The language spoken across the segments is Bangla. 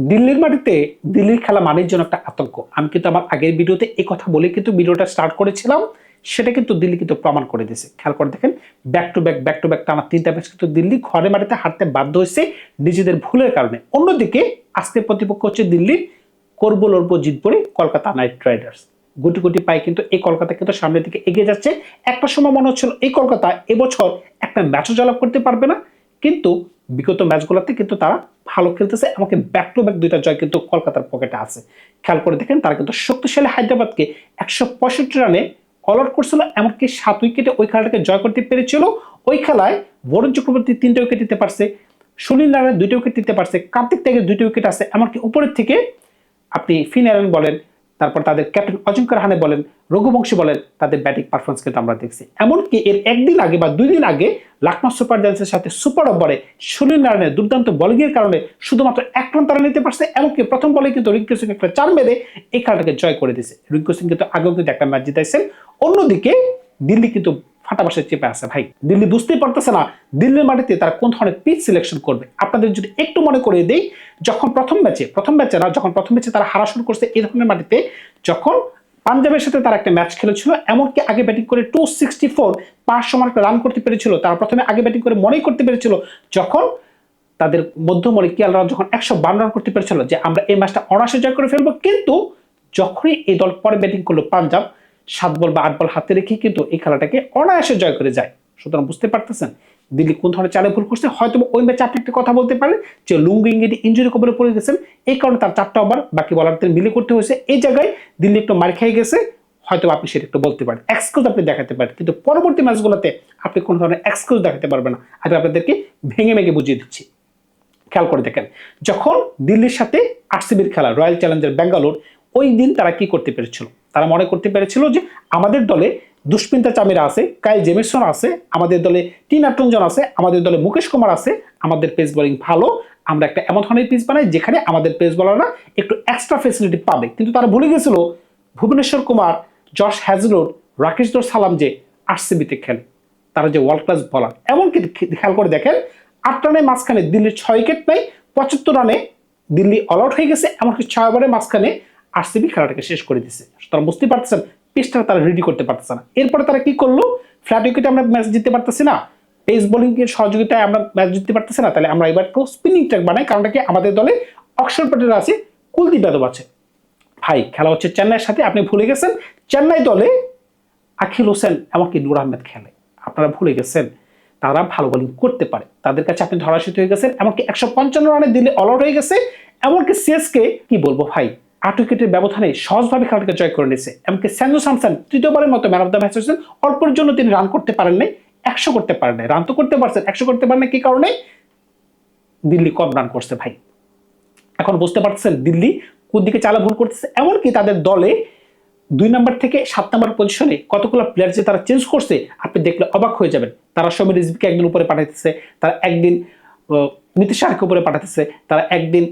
দিল্লির মাটিতে দিল্লির খেলা মানের জন্য একটা আতঙ্ক। আমি কিন্তু আমার আগের ভিডিওতে এই কথা বলে কিন্তু ভিডিওটা স্টার্ট করেছিলাম। সেটা কিন্তু দিল্লি কিন্তু প্রমাণ করে দিয়েছে। খেয়াল করে দেখেন, ব্যাক টু ব্যাক টানা 3টা ম্যাচ কিন্তু দিল্লি ঘরের মাটিতে হারতে বাধ্য হয়েছে নিজেদের ভুলের কারণে। অন্যদিকে আজকের প্রতিপক্ষ হচ্ছে দিল্লির, করবো লড়বো জিতবো কলকাতা নাইট রাইডার্স। গুটি গুটি পায়ে কিন্তু এই কলকাতা কিন্তু সামনের দিকে এগিয়ে যাচ্ছে। একটা সময় মনে হচ্ছিল এই কলকাতা এবছর একটা ম্যাচও জয়লাভ করতে পারবে না, কিন্তু বিগত ম্যাচগুলোতে কিন্তু তারা ভালো খেলতেছে। আমাকে ব্যাক টু ব্যাক 2টা জয় কিন্তু কলকাতার পকেটে আছে। খেয়াল করে দেখেন, তারা কিন্তু শক্তিশালী হায়দ্রাবাদকে 165 রানে অল আউট করছিল, এমনকি 7 উইকেটে ওই খেলাটাকে জয় করতে পেরেছিল। ওই খেলায় বরুণ চক্রবর্তী 3টা উইকেট দিতে পারছে, সুনীল নারায়ণ 2টা উইকেট দিতে পারছে, কার্তিক ত্যাগের 2টা উইকেট আছে, এমনকি উপরের থেকে আপনি ফিন অ্যারন বলেন, তারপর তাদের ক্যাপ্টেন অজিঙ্ক্য রাহানে বলেন, রঘুবংশী বলেন, তাদের ব্যাটিং পারফরমেন্স কিন্তু আমরা দেখছি। এমনকি এর একদিন আগে বা 2 দিন আগে লখনৌ সুপার জায়ান্টসের সাথে সুপার ওভারে সুনীল নারায়ণের দুর্দান্ত বোলিং এর কারণে শুধুমাত্র 1 রান তারা নিতে পারছে। এমনকি প্রথম বলে কিন্তু রিঙ্কু সিং একটা 4 মেরে এই খেলাটাকে জয় করে দিয়েছে। রিঙ্কু সিং কিন্তু আগেও কিন্তু একটা ম্যাচ জিতাইছেন। অন্যদিকে দিল্লি কিন্তু ফাটাবাসে চেপে আছে ভাই। দিল্লি বুঝতেই পারতেছে না দিল্লির মাটিতে তারা কোন ধরনের পিচ সিলেকশন করবে। আপনাদের যদি একটু মনে করে দেই, যখন প্রথম ম্যাচে তারা হারা শুরু করছে এই ধরনের মাটিতে, যখন পাঞ্জাবের সাথে তারা একটা ম্যাচ খেলেছিল, এমনকি আগে ব্যাটিং করে 264 পাঁচ সমান একটা রান করতে পেরেছিল। তারা প্রথমে আগে ব্যাটিং করে মনেই করতে পেরেছিল, যখন তাদের মধ্যমণি কেএল রাহুল যখন 152 রান করতে পেরেছিল, যে আমরা এই ম্যাচটা অনায়াসে জয় করে ফেলবো। কিন্তু যখনই এই দল পরে ব্যাটিং করলো পাঞ্জাব, 7 বল বা 8 বল হাতে রেখে কিন্তু এই খেলাটাকে অনায়াসে জয় করে যায়। সুতরাং বুঝতে পারতেছেন দিল্লি কোন ধরনের চালে ভুল করছে। হয়তো ওই ম্যাচে আপনি একটা কথা বলতে পারেন যে লুঙ্গু ইংরেজি ইঞ্জুরি কবলে পড়ে গেছেন, এই কারণে তার 4টা ওভার বাকি বলারদের মিলে করতে হয়েছে। এই জায়গায় দিল্লি একটু মার খেয়ে গেছে, হয়তো আপনি সেটা একটু বলতে পারেন, এক্সকিউজ আপনি দেখাতে পারেন। কিন্তু পরবর্তী ম্যাচগুলোতে আপনি কোন ধরনের এক্সকিউজ দেখাতে পারবেন না। আমি আপনাদেরকে ভেঙে ভেঙে বুঝিয়ে দিচ্ছি। খেয়াল করে দেখেন, যখন দিল্লির সাথে আরসিবির খেলা রয়্যাল চ্যালেঞ্জার ব্যাঙ্গালোর, ওই দিন তারা কি করতে পেরেছিল? তারা মনে করতে পেরেছিল যে আমাদের দলে দুষ্পিন্তা চামিরা আছে, কাইল জেমিসন আছে, আমাদের দলে টি নাটরঞ্জন আছে, আমাদের দলে মুকেশ কুমার আছে, আমাদের পেস বোলিং ভালো, আমরা একটা এমন ধরনের পিচ বানাই যেখানে আমাদের পেস বোলাররা একটু এক্সট্রা ফেসিলিটি পাবে। কিন্তু তারা ভুলে গেছিল ভুবনেশ্বর কুমার, জশ হ্যাজলুড, রাকেশদর সালাম যে আরসিবিতে খেলে, তারা যে ওয়ার্ল্ড ক্লাস বলার। এমনকি খেয়াল করে দেখেন, 8 রানের মাঝখানে দিল্লির 6 উইকেট নেই, 75 রানে দিল্লি অল আউট হয়ে গেছে, এমনকি 6 ওভারের মাঝখানে আরসিবি খেলাটাকে শেষ করে দিচ্ছে। তারা বুঝতে পারতেছেন পিচটা তারা রেডি করতে পারতেছে না। এরপরে তারা কি করলো? ফ্ল্যাট উইকেটে আমরা ম্যাচ জিততে পারতেছি না, পেস বোলিং এর সহযোগিতায় আমরা ম্যাচ জিততে পারতেছি না, তাহলে আমরা এবার একটু স্পিনিং ট্র্যাক বানাই। কারণটা কি? আমাদের দলে অক্ষর প্যাটেল আছে, কুলদীপ যাদব আছে। ভাই খেলা হচ্ছে চেন্নাইয়ের সাথে, আপনি ভুলে গেছেন চেন্নাই দলে আখিল হোসেন এমনকি নূর আহমেদ খেলে। আপনারা ভুলে গেছেন তারা ভালো বোলিং করতে পারে, তাদের কাছে আপনি ধরাশীত হয়ে গেছেন। এমনকি 155 রানে দিল্লি অল আউট হয়ে গেছে। এমনকি সিএসকে কি বলবো ভাই, 8 উইকেটের ব্যবধানে সহজভাবে খেলাটাকে জয় করে নিয়েছে। এমনকি সঞ্জু স্যামসন তৃতীয়বারের মতো ম্যান অফ দ্য ম্যাচ হয়েছেন। অল্পের জন্য তিনি রান করতে পারেন নাই, 100 করতে পারেন নাই। রান তো করতে পারছেন, 100 করতে পারেন না, কি কারণে? দিল্লি কম রান করছে ভাই। এখন বুঝতে পারছেন দিল্লি কোন দিকে চালা ভুল করতেছে। এমনকি তাদের দলে 2 নম্বর থেকে 7 নম্বর পজিশনে কতগুলো প্লেয়ার যে তারা চেঞ্জ করছে, আপনি দেখলে অবাক হয়ে যাবেন। তারা সমীর রিজভিকে একদিন উপরে পাঠাইতেছে, তারা একদিন নীতিশ রায়কে উপরে পাঠাতেছে, তারা একদিন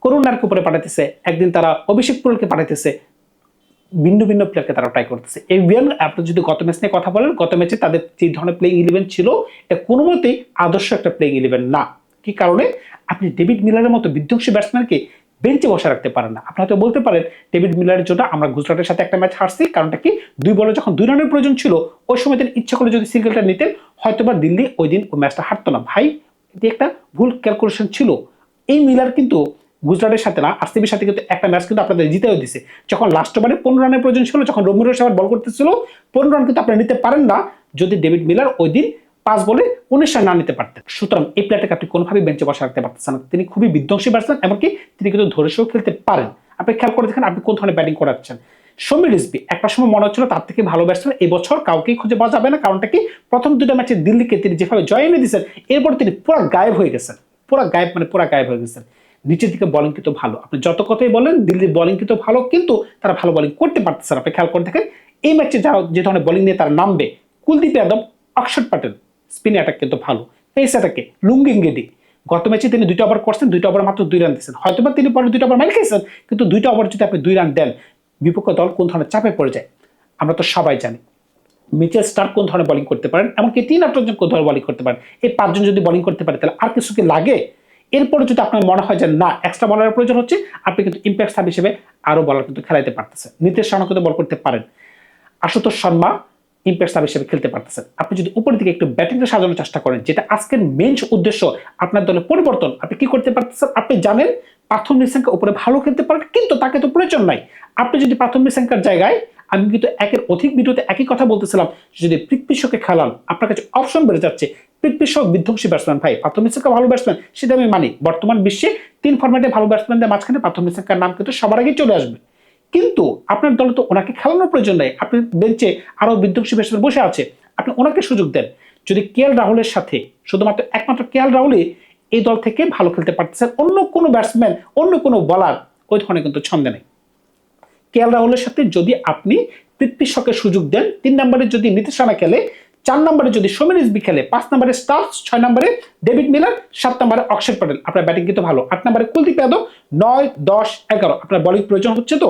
করুণ নারকে উপরে পাঠাইতেছে, একদিন তারা অভিষেক পুরলকে পাঠাইতেছে। ভিন্ন ভিন্ন প্লেয়ারকে তারা ট্রাই করতেছে। এভিয়ান আপনি যদি গত ম্যাচ নিয়ে কথা বলেন, গত ম্যাচে তাদের যে ধরনের প্লেইং 11 ছিল, এটা কোনো মতেই আদর্শ একটা প্লেইং 11 না। কি কারণে? আপনি ডেভিড মিলারের মতো বিধ্বংসী ব্যাটসম্যানকে বেঞ্চে বসে রাখতে পারেন না। আপনারা তো বলতে পারেন ডেভিড মিলারের জন্য আমরা গুজরাটের সাথে একটা ম্যাচ হারছি, কারণটা কি? 2 বলে যখন 2 রানের প্রয়োজন ছিল, ওই সময় তিনি ইচ্ছা করে যদি সিঙ্গেলটা নিতেন, হয়তোবা দিল্লি ওই দিন ওই ম্যাচটা হারতো না। ভাই এটি একটা ভুল ক্যালকুলেশন ছিল। এই মিলার কিন্তু গুজরাটের সাথে না, আরসিবির সাথে কিন্তু একটা ম্যাচ কিন্তু আপনাদের জিতেও দিছে। যখন লাস্ট ওভারে 15 রানের প্রয়োজন ছিল, যখন রবিউল সাহেব বল করতেছিল, 15 রান কিন্তু আপনারা নিতে পারেন না যদি ডেভিড মিলার ওই দিন 5 বলে 19 রান না নিতে পারতেন। সুতরাং এই প্লেয়ারটাকে আপনি কোনোভাবেই বেঞ্চে বসে রাখতে পারতেছেন না। তিনি খুবই বিধ্বংসী ব্যাটসম্যান, এমনকি তিনি কিন্তু ধরেও খেলতে পারেন। আপনি খেয়াল করে দেখেন আপনি কোন ধরনের ব্যাটিং করাচ্ছেন। সমীর রিজভি একটা সময় মনে হচ্ছিল তার থেকে ভালো ব্যাটসম্যান এই বছর কাউকেই খুঁজে পাওয়া যাবে না। কারণটা কি? প্রথম 2টা ম্যাচে দিল্লিকে তিনি যেভাবে জয় এনে দিয়েছেন, এরপর তিনি পুরো গায়েব হয়ে গেছেন। পুরো গায়েব হয়ে গেছেন। নিচের দিকে বোলিং কিন্তু ভালো, আপনি যত কথাই বলেন দিল্লির বোলিং কিন্তু ভালো, কিন্তু তারা ভালো বোলিং করতে পারতেছে না। আপনি খেয়াল করে দেখেন এই ম্যাচে যারা যে ধরনের বোলিং নিয়ে তারা নামবে, কুলদীপ যাদব, অক্ষর প্যাটেল, স্পিন অ্যাটাক কিন্তু ভালো, পেস অ্যাটাকে লুঙ্গু ইংরেজি। গত ম্যাচে তিনি 2টা ওভার করছেন, 2টা ওভার মাত্র 2 রান দিয়েছেন। হয়তোবা তিনি পরে 2টা ওভার মাইল খেয়েছেন, কিন্তু 2টা ওভার যদি আপনি 2 রান দেন, বিপক্ষ দল কোন ধরনের চাপে পড়ে যায় আমরা তো সবাই জানি। মিচেল স্টার্ক কোন ধরনের বোলিং করতে পারেন, এমনকি 3 আটজন কোন ধরনের বোলিং করতে পারেন। এই 5 জন যদি বোলিং করতে পারে, তাহলে আর কিছু কি লাগে? এরপরে যদি আপনার মনে হয় যে না এক্সট্রা বলারের প্রয়োজন হচ্ছে, আপনি কিন্তু ইম্প্যাক্ট সাব হিসেবে আরো বলার কিন্তু খেলাইতে পারতেছেন। নীতিশ রানা কিন্তু বল করতে পারেন, আশুতোষ শর্মা ইম্প্যাক্ট সাব হিসেবে খেলতে পারতেছেন। আপনি যদি উপরের দিকে একটু ব্যাটিংটা সাজানোর চেষ্টা করেন, যেটা আজকের মেন উদ্দেশ্য আপনার দলের পরিবর্তন, আপনি কি করতে পারতেছেন? আপনি জানেন প্রাথম নিশাঙ্কা উপরে ভালো খেলতে পারেন, কিন্তু তাকে তো প্রয়োজন নাই। আপনি যদি প্রাথম নিশাঙ্কার জায়গায়, আমি কিন্তু একের অধিক ভিডিওতে একই কথা বলতেছিলাম, যদি পৃথ্বী শোকে খেলান আপনার কাছে অপশন বেড়ে যাচ্ছে। পৃথ্বী শো বিধ্বংসী ব্যাটসম্যান ভাই, প্রাথম নিশাঙ্কা ভালো ব্যাটসম্যান, সেটা আমি মানি। বর্তমান বিশ্বে 3 ফরম্যাটে ভালো ব্যাটসম্যানদের মাঝখানে প্রাথম নিশাঙ্কার নাম কিন্তু সবার আগে চলে আসবে। কিন্তু আপনার দলে তো ওনাকে খেলানোর প্রয়োজন নাই, আপনি বেঞ্চে আরো বিধ্বংসী ব্যাটসম্যান বসে আছে, আপনি ওনাকে সুযোগ দেন। যদি কেএল রাহুলের সাথে শুধুমাত্র একমাত্র কেএল রাহুলই এই দল থেকে ভালো খেলতে পারতেছেন, অন্য কোনো ব্যাটসম্যান অন্য কোনো বলার ওই ধরনের কিন্তু ছন্দে নেই। কেএল রাহুলের সাথে যদি আপনি পৃথ্বী শোকে সুযোগ দেন, 3 নম্বরে যদি নীতিশ রানা খেলে, 4 নম্বরে যদি সৌম্য রিজভী খেলে, 5 নম্বরে স্টার্স, 6 নম্বরে ডেভিড মিলার, 7 নম্বরে অক্ষর পটেল, আপনার ব্যাটিং কিন্তু ভালো, 8 নম্বরে কুলদীপ যাদব, 9, 10, 11 আপনার বলিং প্রয়োজন হচ্ছে। তো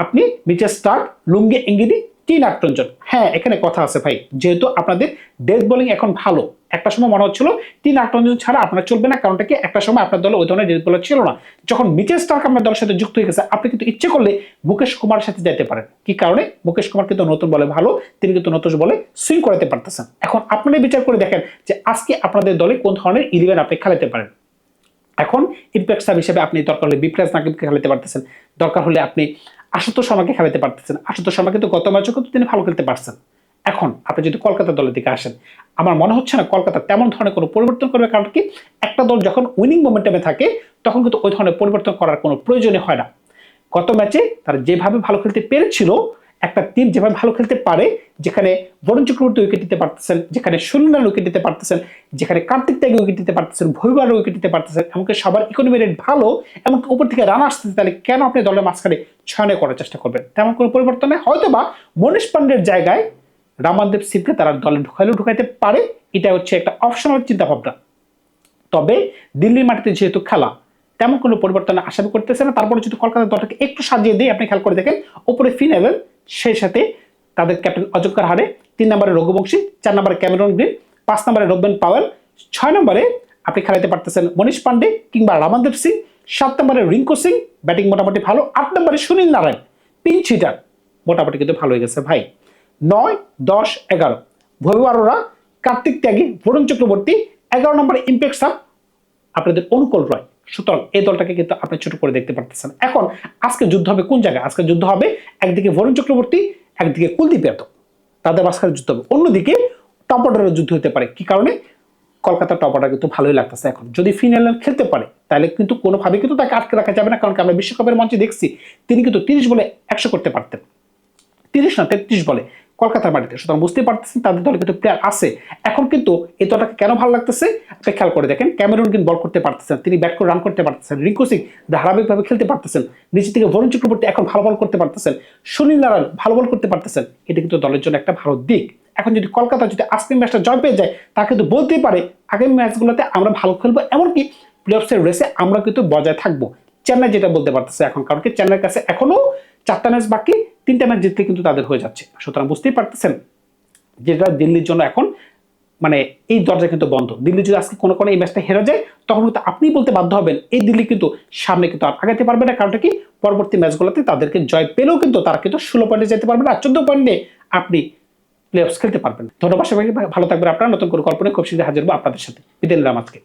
আপনি মিচেল স্টার্ক, লুঙ্গি এঙ্গিডি, টিন আক্রঞ্জন। হ্যাঁ, এখানে কথা আছে ভাই, যেহেতু আপনাদের ডেথ বোলিং এখন ভালো, একটা সময় মনে হচ্ছিল টিন আক্রঞ্জন ছাড়া আপনার চলবে না, কারণটা কি একটা সময় আপনার দলে ওই ধরনের ডেথ বোলার ছিল না। যখন মিচেল স্টার্ক আপনার দলের সাথে যুক্ত হয়ে গেছে, আপনি কিন্তু ইচ্ছে করলে মুকেশ কুমারের সাথে যেতে পারেন। কি কারণে? মুকেশ কুমার কিন্তু নতুন বলে ভালো, তিনি কিন্তু নতুন বলে সুইং করাতে পারতেছেন। এখন আপনারা বিচার করে দেখেন যে আজকে আপনাদের দলে কোন ধরনের 11 আপনি খেলাতে পারেন। এখন ইম্প্যাক্ট সাব হিসেবে আপনি দরকার হলে বিপ্রাজ নাকিবকে খেলাতে পারতেছেন, দরকার হলে আপনি আশুতোষ শর্মাকে খেলাতে পারতেছেন। আশুতোষ শর্মা কিন্তু গত ম্যাচও কিন্তু তিনি ভালো খেলতে পারছেন। এখন আপনি যদি কলকাতা দলের দিকে আসেন, আমার মনে হচ্ছে না কলকাতা তেমন ধরনের কোনো পরিবর্তন করবে, কারণ কি একটা দল যখন উইনিং মোমেন্টামে থাকে তখন কিন্তু ওই ধরনের পরিবর্তন করার কোনো প্রয়োজনই হয় না। গত ম্যাচে তারা যেভাবে ভালো খেলতে পেরেছিল, একটা টিম যেভাবে ভালো খেলতে পারে, যেখানে বরুণ চক্রবর্তী উইকেট দিতে পারতেছেন, যেখানে সুনীল উইকেট দিতে পারতেছেন, যেখানে কার্তিক ত্যাগী উইকেট দিতে পারতেছেন, ভৈবার উইকেট দিতে পারতেছেন, এমনকি সবার ইকোনমি রেট ভালো, এমনকি উপর থেকে রান আসতেছে, তাহলে কেন আপনি দলের মাঝখানে ছয়নে করার চেষ্টা করবেন? তেমন কোনো পরিবর্তন নেই। হয়তো বা মনীষ পান্ডের জায়গায় রামানদেব সিংকে তারা দলে ঢুকাইলেও ঢুকাইতে পারে, এটা হচ্ছে একটা অপশনাল চিন্তা ভাবনা। তবে দিল্লির মাটিতে যেহেতু খেলা, তেমন কোনো পরিবর্তন আশা করতেছে না। তারপরে যদি কলকাতার দলটাকে একটু সাজিয়ে দিয়ে আপনি খেয়াল করে দেখেন, উপরে ফিনালেন, সেই সাথে তাদের ক্যাপ্টেন অজস্কর হারে, 3 নম্বরে রঘুবংশী, 4 নম্বরে ক্যামেরন গ্রিন, 5 নম্বরে রোবেন পাওয়েল, 6 নম্বরে আপনি খেলাতে পারতেছেন মনীষ পান্ডে কিংবা রামানদেব সিং, 7 নম্বরে রিঙ্কু সিং, ব্যাটিং মোটামুটি ভালো, 8 নম্বরে সুনীল নারায়ণ, পিঞ্চ হিটার মোটামুটি কিন্তু ভালো হয়ে গেছে ভাই। 9, 10, 11 ভৈভব অরোরা, কার্তিক ত্যাগী, বরুণ চক্রবর্তী, 11 নম্বরে ইম্প্যাক্ট সাব আপনাদের অনুকূল রয়। সুতরাং এই দলটাকে কিন্তু আপনি ছোট করে দেখতে পারতেছেন। এখন আজকে যুদ্ধ হবে কোন জায়গায়? আজকে যুদ্ধ হবে একদিকে বরুণ চক্রবর্তী, একদিকে কুলদীপ যাদব, তাদের মাঝখানে যুদ্ধ হবে। অন্যদিকে টপ অর্ডারের যুদ্ধ হতে পারে। কি কারণে? কলকাতা টপ অর্ডার কিন্তু ভালোই লাগতেছে এখন। যদি ফিনালে খেলতে পারে তাহলে কিন্তু কোনোভাবে কিন্তু তাকে আটকে রাখা যাবে না, কারণ আমরা বিশ্বকাপের মঞ্চে দেখছি তিনি কিন্তু 30 বলে 100 করতে পারতেন, 30 না 33 বলে কলকাতার মাটিতে। সুতরাং বুঝতেই পারতেছেন তাদের দলে কিন্তু প্লেয়ার আছে। এখন কিন্তু এই দলটাকে কেন ভালো লাগতেছে আপনি খেয়াল করে দেখেন, ক্যামেরন গ্রিন বল করতে পারতেছেন, তিনি ব্যাট করে রান করতে পারতেছেন, রিঙ্কু সিং ধারাবাহিকভাবে খেলতে পারতেছেন, নিচে থেকে বরুণ চক্রবর্তী এখন ভালো বল করতে পারতেছেন, সুনীল নারায়ণ ভালো বল করতে পারতেছেন। এটা কিন্তু দলের জন্য একটা ভালো দিক। এখন যদি কলকাতা যদি আজকের ম্যাচটা জয় পেয়ে যায়, তা কিন্তু বলতেই পারে আগামী ম্যাচগুলোতে আমরা ভালো খেলবো, এমনকি প্লে অফসের রেসে আমরা কিন্তু বজায় থাকবো। চেন্নাই যেটা বলতে পারতেছে এখন, কারণ কি চেন্নাইয়ের কাছে এখনো 4টা ম্যাচ বাকি, 3টা ম্যাচ জিততে কিন্তু তাদের হয়ে যাচ্ছে। সুতরাং বুঝতেই পারতেছেন যেটা দিল্লির জন্য এখন মানে এই দরজা কিন্তু বন্ধ। দিল্লি যদি আজকে কোনো এই ম্যাচটা হেরে যায়, তখন কিন্তু আপনিই বলতে বাধ্য হবেন এই দিল্লি কিন্তু সামনে কিন্তু আর আগাতে পারবে না। কারণটা কি? পরবর্তী ম্যাচগুলোতে তাদেরকে জয় পেলেও কিন্তু তারা কিন্তু 16 পয়েন্টে যেতে পারবে না, 14 পয়েন্টে আপনি প্লে অফস খেলতে পারবেন। ধন্যবাদ সবাইকে, ভালো থাকবেন আপনারা। নতুন করে গল্প নিয়ে খুব শীঘ্রই হাজির হবো আপনাদের সাথে। বিদায় নিলাম আজকে।